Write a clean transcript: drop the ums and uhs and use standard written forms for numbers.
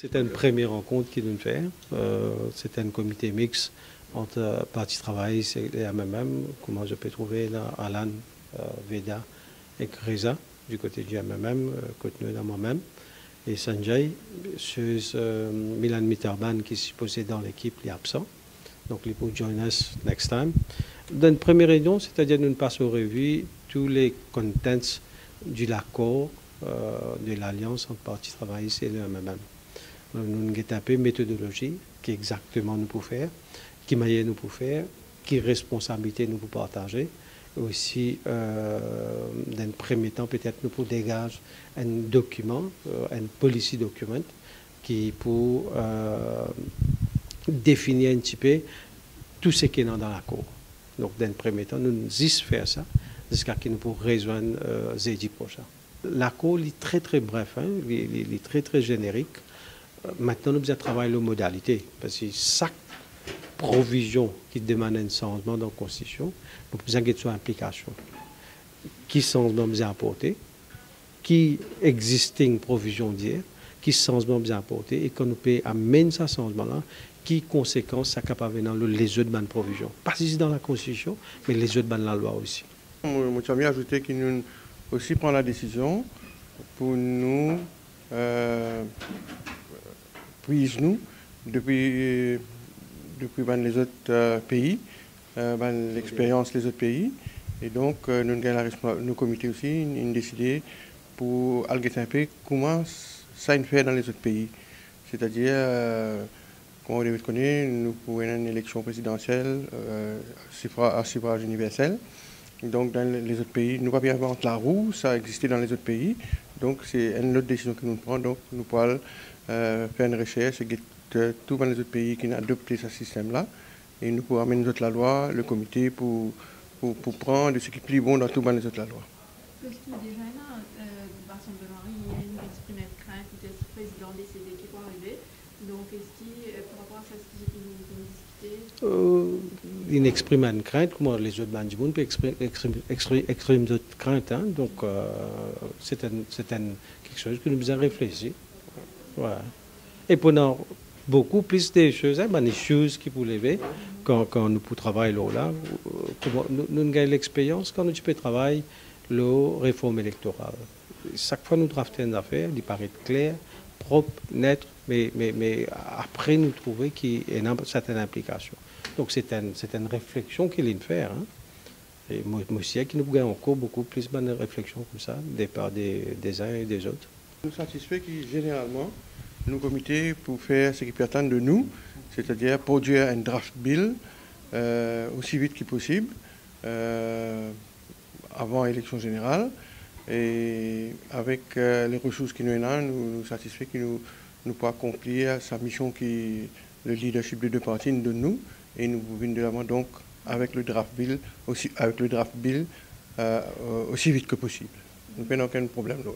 C'était une première rencontre qu'ils nous fait. C'était un comité mixte entre Parti Travail et MMM. Comment je peux trouver là, Alan, Veda et Kreza du côté du MMM, côté de moi-même. Et Sanjay, sur Milan Mitterban qui est supposé dans l'équipe, il est absent. Donc, il peut join us next time. Dans une première réunion, c'est-à-dire nous passons en revue tous les contents de l'accord de l'alliance entre Parti Travail et le MMM. Nous avons un peu de méthodologie, qui exactement nous pouvons faire, qui manière nous pouvons faire, qui responsabilité nous pouvons partager. Et aussi, dans un premier temps, peut-être nous pouvons dégager un document, un policy document, qui peut définir un petit peu tout ce qui est dans l'accord. Donc, dans un premier temps, nous allons faire ça jusqu'à ce que nous puissions rejoindre jeudi prochain. L'accord est très très bref, hein, il est très très générique. Maintenant, nous devons travailler les modalités, parce que chaque provision qui demande un changement dans la Constitution, nous devons avoir son implication. Qui changement nous apporter, qui existe une provision d'hier, qui changement nous apporter, et quand nous pouvons amener ce changement-là, qui conséquences ça capable dans les autres bandes provisions. Pas juste dans la Constitution, mais les autres bandes de la loi aussi. Je tiens à ajouter qu'il nous aussi prend la décision pour nous nous, depuis les autres pays, l'expérience des autres pays. Et donc, nous avons nos comités aussi, nous décidé pour regarder un peu comment ça se fait dans les autres pays. C'est-à-dire, comme vous le connaissez, nous pouvons avoir une élection présidentielle à suffrage universel. Donc, dans les autres pays, nous ne pouvons pas inventer la roue, ça existait dans les autres pays. Donc, c'est une autre décision que nous prenons. Donc, nous pouvons faire une recherche et tous les autres pays qui ont adopté ce système-là. Et nous pouvons amener la loi, le comité, pour prendre ce qui est plus bon dans tous les autres la loi. Est-ce qu'il y a déjà rassemblement, il exprimé une crainte, peut-être le président décédé qui peut arriver. Donc, est-ce qu'il, par rapport à ça, est-ce qu'ils ont discuté Il exprime une crainte, comment les autres bandes du monde peuvent exprimer d'autres craintes. Hein? Donc, c'est quelque chose que nous devons réfléchir. Voilà. Et pendant beaucoup plus de choses, hein, des choses qui peuvent lever quand nous pouvons travailler là, nous avons l'expérience quand nous pouvons travailler la réforme électorale. Chaque fois que nous draftons une affaire, il paraît clair, propre, net, mais après nous trouvons qu'il y a une certaine implication. Donc c'est une réflexion qu'il y a à faire. Hein. Et moi aussi, qui nous avons encore beaucoup plus de réflexions comme ça, des parts des uns et des autres. Nous satisfait que généralement, nos comités pour faire ce qu'ils attendent de nous, c'est-à-dire produire un draft bill aussi vite que possible avant l'élection générale. Et avec les ressources qui nous ont, nous satisfait que nous pouvons accomplir sa mission qui le leadership des deux partis nous donne nous. Et nous venons de l'avant donc avec le draft bill aussi vite que possible. Nous n'avons aucun problème là.